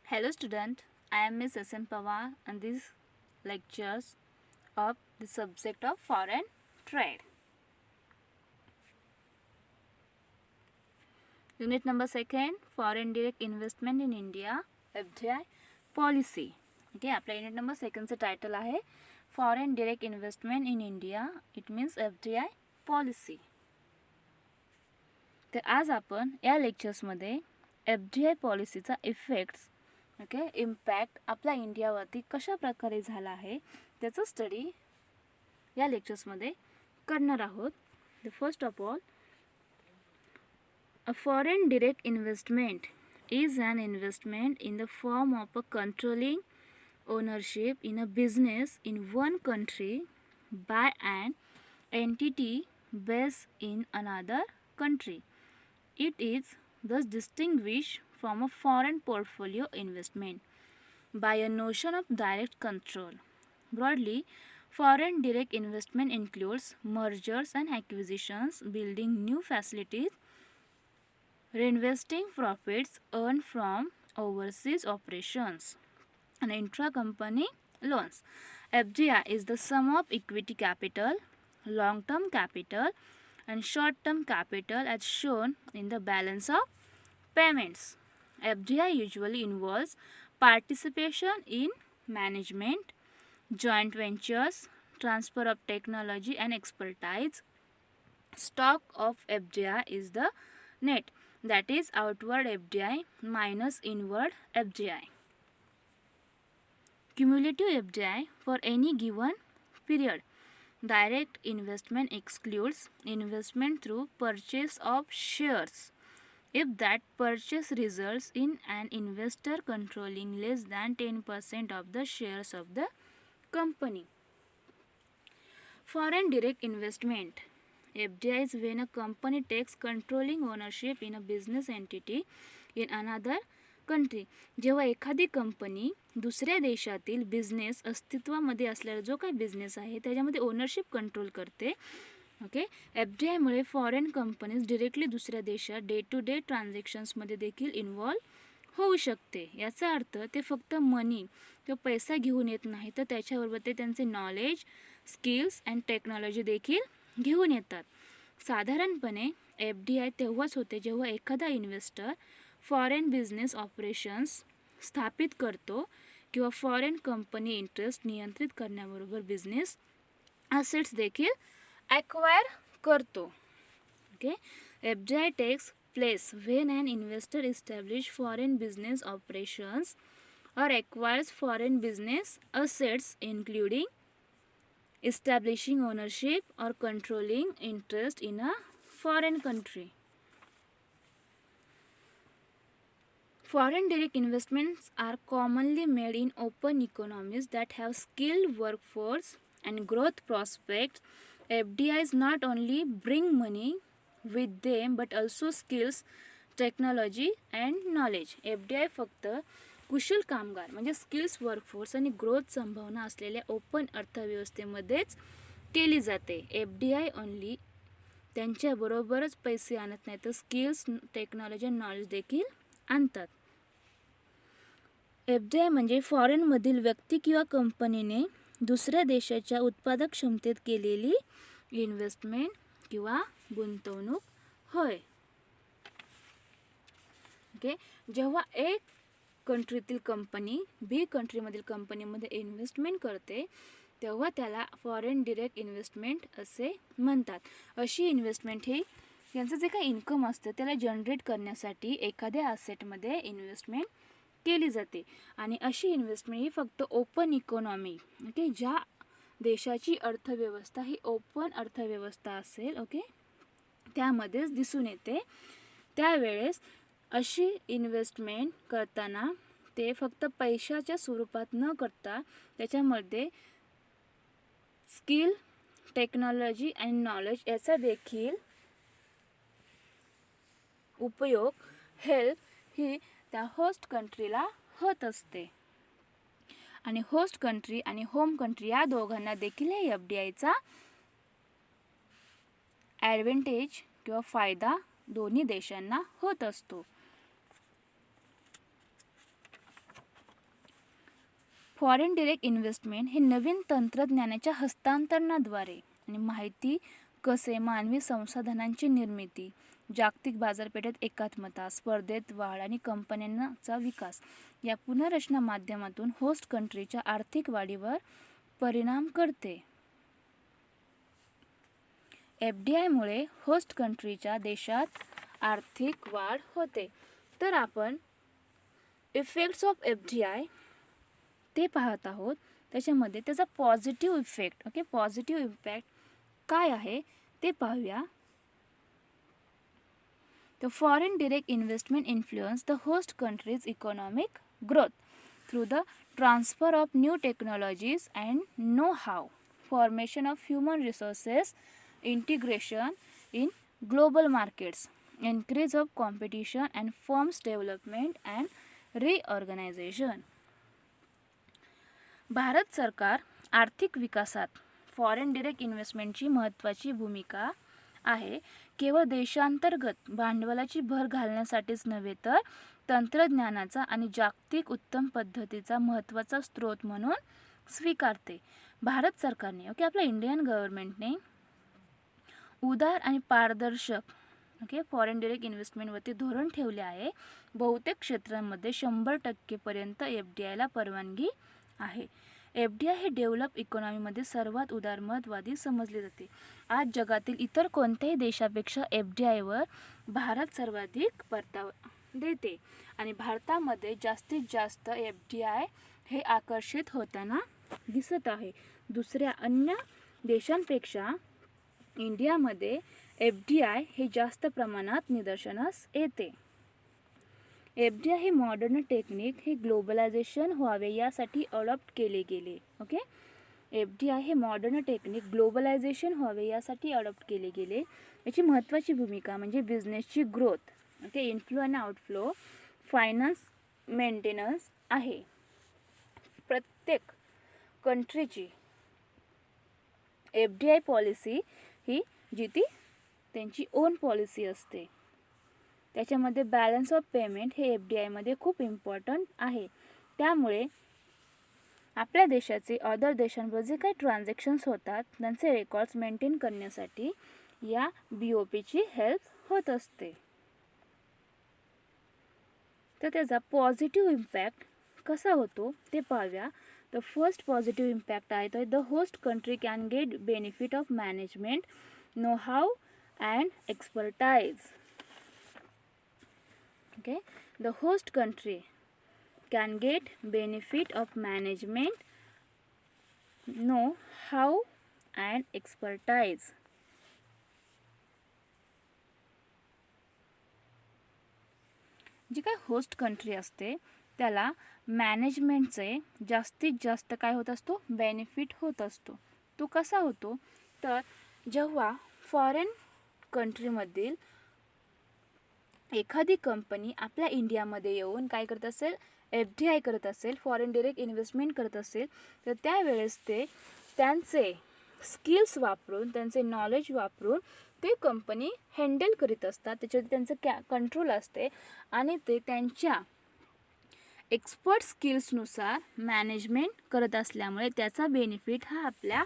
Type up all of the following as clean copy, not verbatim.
Hello student, I am Miss S.M. Pawar and these lectures of the subject of foreign trade. Unit number 2, Foreign Direct Investment in India, FDI Policy. Okay, आपल्या unit number 2चं title आहे foreign direct investment in India, it means FDI policy. तर आज आपण या लेक्चर्समध्ये FDI पॉलिसीचा effects impact आपल्या इंडियावरती कशा प्रकारे झाला आहे त्याचं स्टडी या लेक्चर्समध्ये करणार आहोत. The first of all, a foreign direct investment is an investment in the form of a controlling ownership in a business in one country by an entity based in another country. It is thus distinguished from a foreign portfolio investment by a notion of direct control. Broadly, foreign direct investment includes mergers and acquisitions, building new facilities, reinvesting profits earned from overseas operations, and intra-company loans. FDI is the sum of equity capital, long-term capital, and short-term capital as shown in the balance of payments. FDI usually involves participation in management, joint ventures, transfer of technology and expertise. Stock of FDI is the net, that is outward FDI minus inward FDI. Cumulative FDI for any given period. Direct investment excludes investment through purchase of shares if that purchase results in an investor controlling less than 10% of the shares of the company. Foreign direct investment FDI is when a company takes controlling ownership in a business entity in another country. जेव्हा एखादी company दुसऱ्या देशातील business अस्तित्वामध्ये असलेला जो काही business आहे त्याच्यामध्ये ownership control करते. ओके, FDIमुळे फॉरेन कंपनीज डिरेक्टली दुसऱ्या देशात डे टू डे ट्रान्झॅक्शन्समध्ये देखील इन्व्हॉल्व होऊ शकते. याचा अर्थ ते फक्त मनी किंवा पैसा घेऊन येत नाही, तर त्याच्याबरोबर ते त्यांचे नॉलेज, स्किल्स अँड टेक्नॉलॉजी देखील घेऊन येतात. साधारणपणे FDI तेव्हाच होते जेव्हा एखादा इन्व्हेस्टर फॉरेन बिझनेस ऑपरेशन्स स्थापित करतो किंवा फॉरेन कंपनी इंटरेस्ट नियंत्रित करण्याबरोबर बिझनेस ॲसेट्स देखील ॲक्वायर करतो. Okay, FDI takes place when an investor establish foreign business operations or acquires foreign business assets including establishing ownership or controlling interest in a foreign country. Foreign direct investments are commonly made in open economies that have skilled workforce and growth prospects. FDIs not only bring money with them but also skills, technology and knowledge. FDI फक्त कुशल कामगार म्हणजे skills workforce आणि growth संभावना असलेल्या open अर्थव्यवस्थेमध्येच केली जाते. FDI only त्यांच्याबरोबरच पैसे आणत नाही तर स्किल्स, टेक्नॉलॉजी आणि नॉलेज देखील आणतात. FDI म्हणजे फॉरेनमधील व्यक्ती किंवा कंपनीने दुसऱ्या देशाच्या उत्पादक क्षमतेत केलेली इन्व्हेस्टमेंट किंवा गुंतवणूक होय. ओके, जेव्हा एक कंट्रीतील कंपनी बी कंट्रीमधील कंपनीमध्ये इन्व्हेस्टमेंट करते तेव्हा त्याला फॉरेन डिरेक्ट इन्व्हेस्टमेंट असे म्हणतात. अशी इन्व्हेस्टमेंट ही यांचं जे काही इन्कम असतं त्याला जनरेट करण्यासाठी एखाद्या ॲसेटमध्ये इन्व्हेस्टमेंट केली जाते आणि अशी इन्व्हेस्टमेंट ही फक्त ओपन इकॉनॉमी, ओके, ज्या देशाची अर्थव्यवस्था ही ओपन अर्थव्यवस्था असेल, ओके, त्यामध्येच दिसून येते. त्यावेळेस अशी इन्व्हेस्टमेंट करताना ते फक्त पैशाच्या स्वरूपात न करता त्याच्यामध्ये स्किल, टेक्नॉलॉजी आणि नॉलेज याचा देखील उपयोग, हेल्प ही त्या होस्ट कंट्रीला होत असते. आणि होस्ट कंट्री आणि होम कंट्री या दोघांना देखील हे FDIचा ॲडव्हान्टेज किंवा फायदा दोन्ही देशांना होत असतो. फॉरेन डिरेक्ट इन्व्हेस्टमेंट हे नवीन तंत्रज्ञानाच्या हस्तांतरणाद्वारे आणि माहिती कसे मानवी संसाधनांची निर्मिती, जागतिक बाजारपेठेत एकात्मता, स्पर्धेत वाढ आणि कंपन्यांचा विकास या पुनर्रचना माध्यमातून होस्ट कंट्रीच्या आर्थिक वाढीवर परिणाम करते. FDI मुळे होस्ट कंट्रीच्या देशात आर्थिक वाढ होते. तर आपण इफेक्ट्स ऑफ FDI ते पाहत आहोत. त्याच्यामध्ये त्याचा पॉझिटिव्ह इफेक्ट, पॉझिटिव्ह इम्पॅक्ट काय आहे ते पाहूया. The foreign direct investment influence the host country's economic growth through the transfer of new technologies and know-how, formation of human resources, integration in global markets, increase of competition and firms development and reorganization. Bharat सरकार आर्थिक विकासात foreign direct इन्व्हेस्टमेंटची महत्त्वाची भूमिका आहे. केवळ देशांतर्गत भांडवलाची भर घालण्यासाठीच नव्हे तर तंत्रज्ञानाचा आणि जागतिक उत्तम पद्धतीचा महत्त्वाचा स्रोत म्हणून स्वीकारते. भारत सरकारने आपल्या इंडियन गव्हर्नमेंटने उदार आणि पारदर्शक फॉरेन डिरेक्ट इन्व्हेस्टमेंटवरती धोरण ठेवले आहे. बहुतेक क्षेत्रांमध्ये 100% FDIला परवानगी आहे. FDI हे डेव्हलप इकॉनॉमीमध्ये सर्वात उदारमतवादी समजले जाते. आज जगातील इतर कोणत्याही देशापेक्षा FDIवर भारत सर्वाधिक परतावा देते आणि भारतामध्ये जास्तीत जास्त FDI हे आकर्षित होताना दिसत आहे. दुसऱ्या अन्य देशांपेक्षा इंडियामध्ये FDI हे जास्त प्रमाणात निदर्शनास येते. FDI हे मॉडर्न टेक्निक हे ग्लोबलायझेशन व्हावे यासाठी अडॉप्ट केले गेले. FDI हे मॉडर्न टेक्निक ग्लोबलायझेशन व्हावे यासाठी अडॉप्ट केले गेले. याची महत्त्वाची भूमिका म्हणजे बिझनेसची ग्रोथ, इनफ्लो आणि आउटफ्लो, फायनान्स मेंटेनन्स आहे. प्रत्येक कंट्रीची FDI पॉलिसी ही जी ती त्यांची ओन पॉलिसी असते. त्याच्यामध्ये बॅलन्स ऑफ पेमेंट हे FDIमध्ये खूप इम्पॉर्टंट आहे. त्यामुळे आपल्या देशाचे अदर देशांवर जे काही ट्रान्झॅक्शन्स होतात त्यांचे रेकॉर्ड्स मेंटेन करण्यासाठी या BOPची हेल्प होत असते. तर त्याचा पॉझिटिव्ह इम्पॅक्ट कसा होतो ते पाहूया. द फर्स्ट पॉझिटिव्ह इम्पॅक्ट आहे तर the host country can get benefit of management, know how and expertise. The host country can get benefit of management, know-how and expertise. जी काय होस्ट कंट्री असते त्याला मॅनेजमेंटचे जास्तीत जास्त काय होत असतो, बेनिफिट होत असतो. तो कसा होतो तर जेव्हा फॉरेन कंट्रीमधील एखादी कंपनी आपल्या इंडियामध्ये येऊन काय करत असेल, FDI करत असेल, फॉरेन डिरेक्ट इन्व्हेस्टमेंट करत असेल, तर त्यावेळेस ते त्यांचे स्किल्स वापरून, त्यांचे नॉलेज वापरून ते कंपनी हँडल करीत असतात. त्याच्यावरती त्यांचं कंट्रोल असते आणि ते त्यांच्या एक्सपर्ट स्किल्सनुसार मॅनेजमेंट करत असल्यामुळे त्याचा बेनिफिट हा आपल्या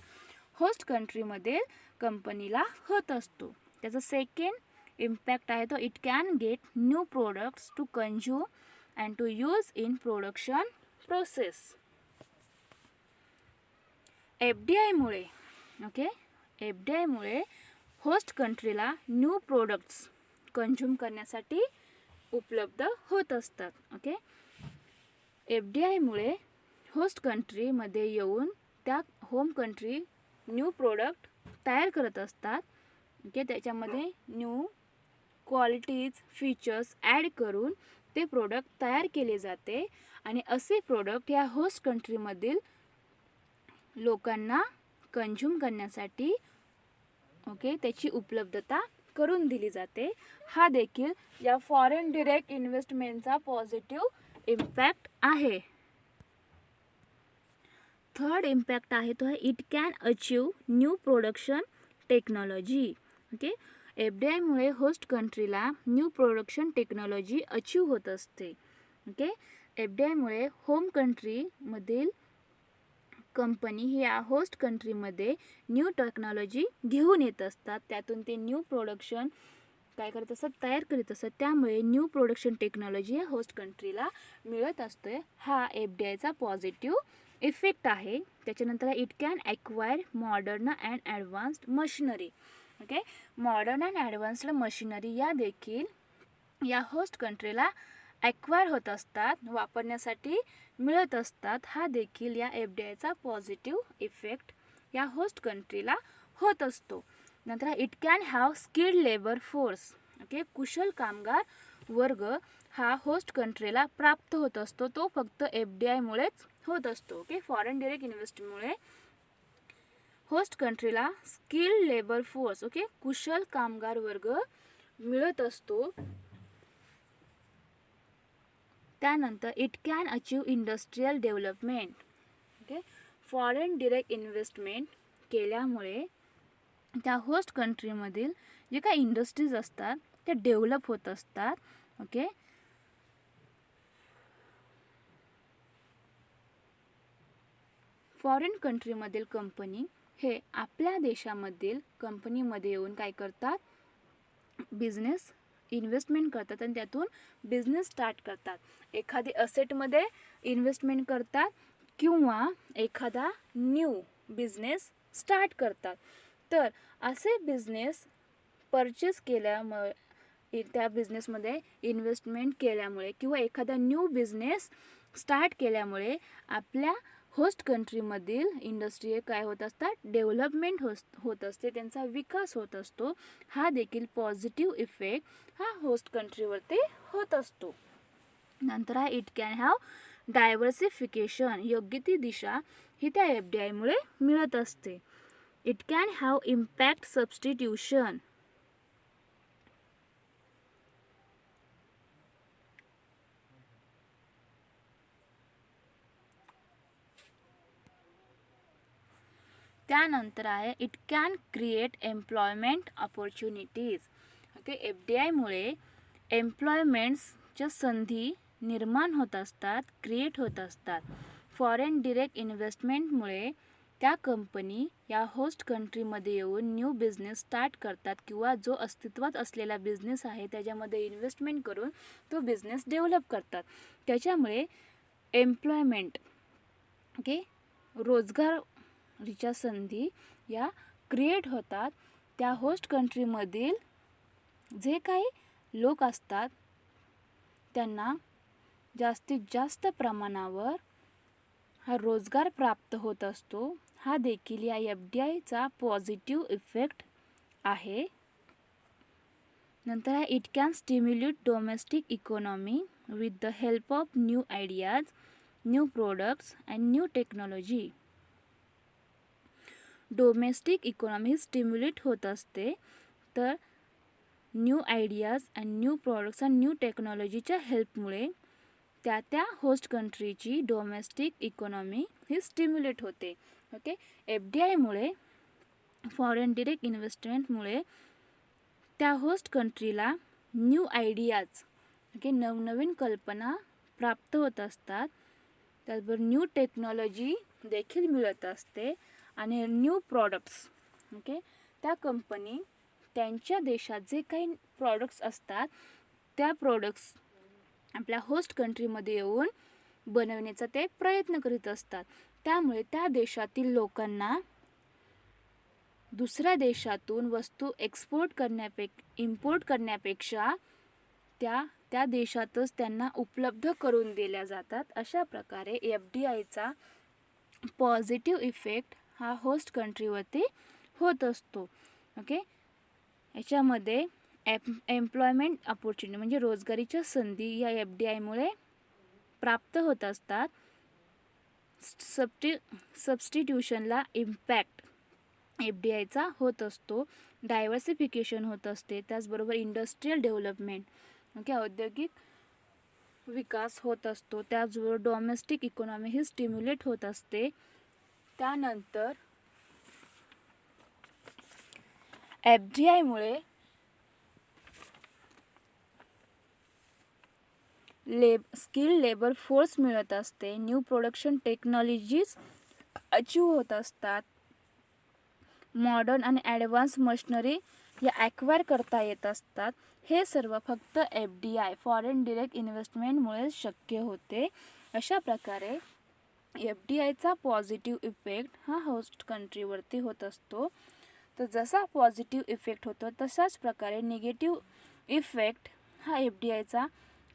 होस्ट कंट्रीमध्ये कंपनीला होत असतो. त्याचा सेकंड इम्पॅक्ट आहे तो it can get new products to consume and to use in production process. FDI मुळे होस्ट कंट्रीला न्यू प्रोडक्ट्स कंझ्युम करण्यासाठी उपलब्ध होत असतात. FDI मुळे होस्ट कंट्रीमध्ये येऊन त्या होम कंट्री न्यू प्रोडक्ट तयार करत असतात. त्याच्यामध्ये न्यू क्वालिटीज, फीचर्स ॲड करून ते प्रोडक्ट तयार केले जाते आणि असे प्रोडक्ट या होस्ट कंट्रीमधील लोकांना कंझ्युम करण्यासाठी त्याची उपलब्धता करून दिली जाते. हा देखील या फॉरेन डिरेक्ट इन्व्हेस्टमेंटचा पॉझिटिव्ह इम्पॅक्ट आहे. थर्ड इम्पॅक्ट आहे तो आहे it can achieve new production technology. FDI मुळे होस्ट कंट्रीला न्यू प्रोडक्शन टेक्नॉलॉजी अचीव होत असते. FDI मुळे होम कंट्रीमधील कंपनी हे या होस्ट कंट्रीमध्ये न्यू टेक्नॉलॉजी घेऊन येत असतात, त्यातून ते न्यू प्रोडक्शन काय करत असतात, तयार करीत असतात. त्यामुळे न्यू प्रोडक्शन टेक्नॉलॉजी या होस्ट कंट्रीला मिळत असतोय. हा FDIचा पॉझिटिव्ह इफेक्ट आहे. त्याच्यानंतर it can acquire modern and advanced machinery. Okay, modern and advanced machinery या देखील या होस्ट कंट्रीला ॲक्वायर होत असतात, वापरण्यासाठी मिळत असतात. हा देखील या FDIचा पॉझिटिव्ह इफेक्ट या होस्ट कंट्रीला होत असतो. नंतर it can have skilled labour force. Okay, कुशल कामगार वर्ग हा होस्ट कंट्रीला प्राप्त होत असतो. तो फक्त FDIमुळेच होत असतो. ओके, फॉरेन डायरेक्ट इन्व्हेस्टमुळे होस्ट कंट्रीला स्किल्ड लेबर फोर्स, ओके, कुशल कामगार वर्ग मिळत असतो. त्यानंतर it can achieve industrial development. Okay, foreign direct investment केल्यामुळे त्या होस्ट कंट्रीमधील जे काही इंडस्ट्रीज असतात त्या डेव्हलप होत असतात. ओके, फॉरेन कंट्रीमधील कंपनी हे आपल्या देशामधील कंपनीमध्ये येऊन काय करतात, बिझनेस इन्व्हेस्टमेंट करतात आणि त्यातून बिझनेस स्टार्ट करतात. एखादी असेटमध्ये इन्व्हेस्टमेंट करतात किंवा एखादा न्यू बिझनेस स्टार्ट करतात. तर असे बिझनेस परचेस केल्यामुळे, त्या बिझनेसमध्ये इन्व्हेस्टमेंट केल्यामुळे किंवा एखादा न्यू बिझनेस स्टार्ट केल्यामुळे आपल्या होस्ट कंट्रीमधील इंडस्ट्री काय होत असतात, डेव्हलपमेंट होत असते, त्यांचा विकास होत असतो. हा देखील पॉझिटिव्ह इफेक्ट हा होस्ट कंट्रीवरती होत असतो. नंतर हा इट कॅन हॅव डायव्हर्सिफिकेशन. योग्य ती दिशा ही त्या FDIमुळे मिळत असते. It can have impact substitution. त्यानंतर आहे it can create employment opportunities. Okay, FDIमुळे एम्प्लॉयमेंट्सच्या संधी निर्माण होत असतात, क्रिएट होत असतात. फॉरेन डिरेक्ट इन्व्हेस्टमेंटमुळे त्या कंपनी या होस्ट कंट्रीमध्ये येऊन न्यू बिझनेस स्टार्ट करतात किंवा जो अस्तित्वात असलेला बिझनेस आहे त्याच्यामध्ये इन्व्हेस्टमेंट करून तो बिझनेस डेव्हलप करतात. त्याच्यामुळे एम्प्लॉयमेंट, ओके, रोजगारीच्या संधी या क्रिएट होतात. त्या होस्ट कंट्रीमधील जे काही लोक असतात त्यांना जास्तीत जास्त प्रमाणावर हा रोजगार प्राप्त होत असतो. हा देखील या FDIचा पॉझिटिव्ह इफेक्ट आहे. नंतर it can stimulate domestic economy with the help of new ideas, new products and new technology. Domestic economy stimulate होत असते, तर new ideas and new products and new टेक्नॉलॉजीच्या हेल्पमुळे त्या होस्ट कंट्रीची डोमेस्टिक इकॉनॉमी ही stimulate होते. Okay, FDIमुळे, foreign direct इन्व्हेस्टमेंटमुळे त्या host कंट्रीला new ideas, okay, नवनवीन कल्पना प्राप्त होत असतात. त्याचबरोबर न्यू टेक्नॉलॉजी देखील मिळत असते आणि न्यू प्रॉडक्ट्स, ओके, त्या कंपनी त्यांच्या देशात जे काही प्रॉडक्ट्स असतात त्या प्रॉडक्ट्स आपल्या होस्ट कंट्रीमध्ये येऊन बनवण्याचा ते प्रयत्न करीत असतात. त्यामुळे त्या देशातील लोकांना दुसऱ्या देशातून वस्तू इम्पोर्ट करण्यापेक्षा त्या देशातच त्यांना उपलब्ध करून दिल्या जातात. अशा प्रकारे FDIचा पॉझिटिव्ह इफेक्ट हा होस्ट कंट्रीवरती होत असतो. ओके, याच्यामध्ये एम्प्लॉयमेंट ऑपॉर्च्युनिटी म्हणजे रोजगारीच्या संधी या FDIमुळे प्राप्त होत असतात. सबस्टिट्यूशनला इम्पॅक्ट FDIचा होत असतो. डायव्हर्सिफिकेशन होत असते. त्याचबरोबर इंडस्ट्रियल डेव्हलपमेंट, ओके, औद्योगिक विकास होत असतो. त्याचबरोबर डोमेस्टिक इकॉनॉमी ही स्टिम्युलेट होत असते. त्यानंतर FDIमुळे स्किल लेबर फोर्स मिळत असते. न्यू प्रोडक्शन टेक्नॉलॉजीज अचीव होत असतात. मॉडर्न आणि ॲडव्हान्स मशिनरी या ॲक्वायर करता येत असतात. हे सर्व फक्त FDI फॉरेन डिरेक्ट इन्व्हेस्टमेंटमुळे शक्य होते. अशा प्रकारे FDIचा पॉझिटिव्ह इफेक्ट हा होस्ट कंट्रीवरती होत असतो. तर जसा पॉझिटिव्ह इफेक्ट होतो तशाच प्रकारे निगेटिव्ह इफेक्ट हा FDIचा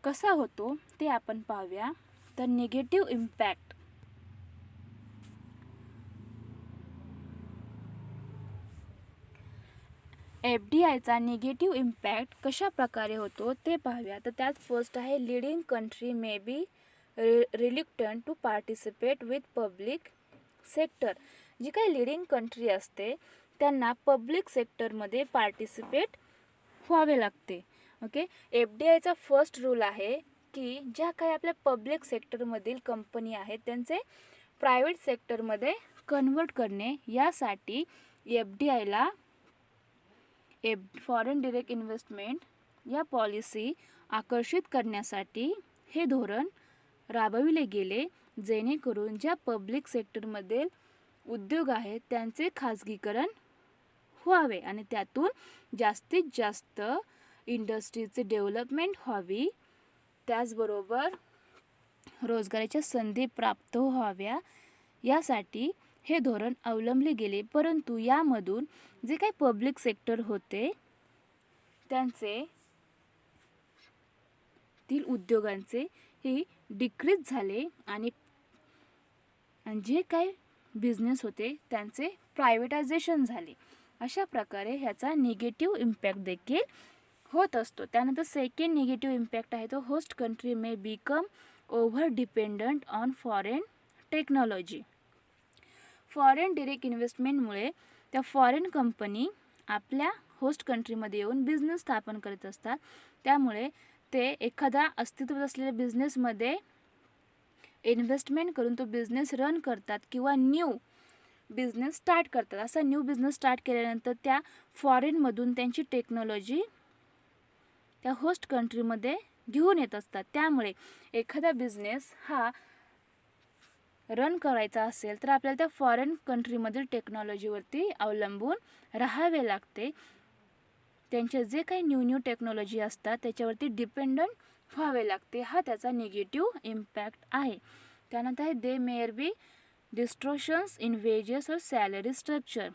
कसा होतो ते आपण पाहूया. तर निगेटिव्ह इम्पॅक्ट FDIचा निगेटिव्ह इम्पॅक्ट कशा प्रकारे होतो ते पाहूया. तर त्यात फर्स्ट आहे leading country may be reluctant to participate with public sector. जी काही लीडिंग कंट्री असते त्यांना पब्लिक सेक्टरमध्ये पार्टिसिपेट व्हावे लागते. ओके, FDIचा फर्स्ट रूल आहे की ज्या काही आपल्या पब्लिक सेक्टरमधील कंपनी आहेत त्यांचे प्रायव्हेट सेक्टरमध्ये कन्वर्ट करणे. यासाठी FDIला फॉरेन डिरेक्ट इन्व्हेस्टमेंट या पॉलिसी आकर्षित करण्यासाठी हे धोरण राबविले गेले, जेणेकरून ज्या पब्लिक सेक्टरमधील उद्योग आहेत त्यांचे खाजगीकरण व्हावे आणि त्यातून जास्तीत जास्त इंडस्ट्रीचे डेव्हलपमेंट व्हावी. त्याचबरोबर रोजगाराच्या संधी प्राप्त व्हाव्या यासाठी हे धोरण अवलंबले गेले. परंतु यामधून जे काही पब्लिक सेक्टर होते त्यांचे उद्योगांचे हे डिक्रीज झाले आणि जे काही बिझनेस होते त्यांचे प्रायव्हेटायझेशन झाले. अशा प्रकारे ह्याचा निगेटिव्ह इम्पॅक्ट देखील होत असतो. त्यानंतर सेकंड निगेटिव्ह इम्पॅक्ट आहे तो host country may become over dependent on foreign technology. Foreign direct इन्व्हेस्टमेंटमुळे त्या फॉरेन कंपनी आपल्या होस्ट कंट्रीमध्ये येऊन बिझनेस स्थापन करत असतात. त्यामुळे ते एखादा अस्तित्वात असलेल्या बिझनेसमध्ये इन्व्हेस्टमेंट करून तो बिझनेस रन करतात किंवा न्यू बिझनेस स्टार्ट करतात. असा न्यू बिझनेस स्टार्ट केल्यानंतर त्या फॉरेनमधून त्यांची टेक्नॉलॉजी त्या होस्ट कंट्रीमध्ये घेऊन येत असतात. त्यामुळे एखादा बिझनेस हा रन करायचा असेल तर आपल्याला त्या फॉरेन कंट्रीमधील टेक्नॉलॉजीवरती अवलंबून राहावे लागते. त्यांचे जे काही न्यू टेक्नॉलॉजी असतात त्याच्यावरती डिपेंडंट व्हावे लागते. हा त्याचा निगेटिव्ह इम्पॅक्ट आहे. त्यानंतर आहे दे मेयर बी डिस्टॉर्शन्स इन वेजेस और salary structure.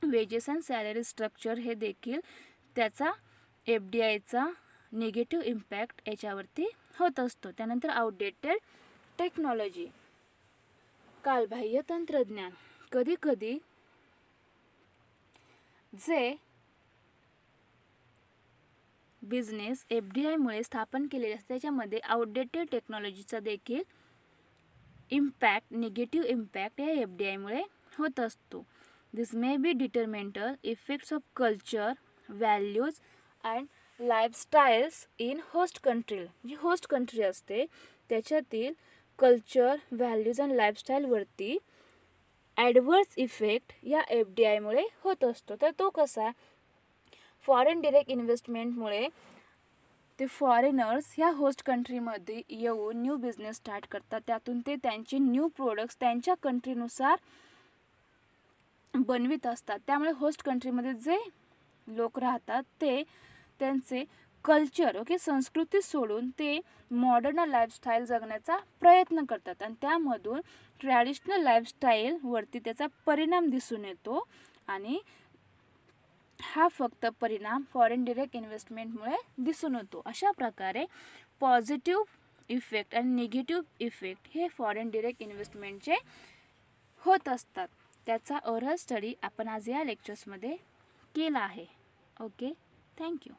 Wedges and salary structure हे देखील त्याचा FDIचा निगेटिव्ह इम्पॅक्ट याच्यावरती होत असतो. त्यानंतर आउटडेटेड टेक्नॉलॉजी, कालबाह्य तंत्रज्ञान. कधीकधी जे बिझनेस FDIमुळे स्थापन केलेले असते त्याच्यामध्ये आउटडेटेड टेक्नॉलॉजीचा देखील इम्पॅक्ट निगेटिव्ह इम्पॅक्ट या FDIमुळे होत असतो. This may be detrimental effects of culture, values and lifestyles in host country. जी होस्ट कंट्री असते त्याच्यातील कल्चर, व्हॅल्यूज अँड लाईफस्टाईलवरती ॲडव्हर्स इफेक्ट या FDIमुळे होत असतो. तर तो कसा, फॉरेन डिरेक्ट इन्व्हेस्टमेंटमुळे ते फॉरेनर्स ह्या होस्ट कंट्रीमध्ये येऊन न्यू बिझनेस स्टार्ट करतात. त्यातून ते त्यांचे न्यू प्रोडक्ट्स त्यांच्या कंट्रीनुसार बनवित असतात. त्यामुळे होस्ट कंट्रीमध्ये जे लोक राहतात ते त्यांचे कल्चर संस्कृती सोडून ते मॉडर्न लाईफस्टाईल जगण्याचा प्रयत्न करतात आणि त्यामधून ट्रॅडिशनल लाईफस्टाईलवरती त्याचा परिणाम दिसून येतो आणि हा फक्त परिणाम फॉरेन डिरेक्ट इन्व्हेस्टमेंटमुळे दिसून येतो. अशा प्रकारे पॉझिटिव्ह इफेक्ट आणि निगेटिव्ह इफेक्ट हे फॉरेन डिरेक्ट इन्व्हेस्टमेंटचे होत असतात. त्याचा ओव्हरऑल स्टडी आपण आज या लेक्चर्समध्ये केला आहे. Okay, thank you.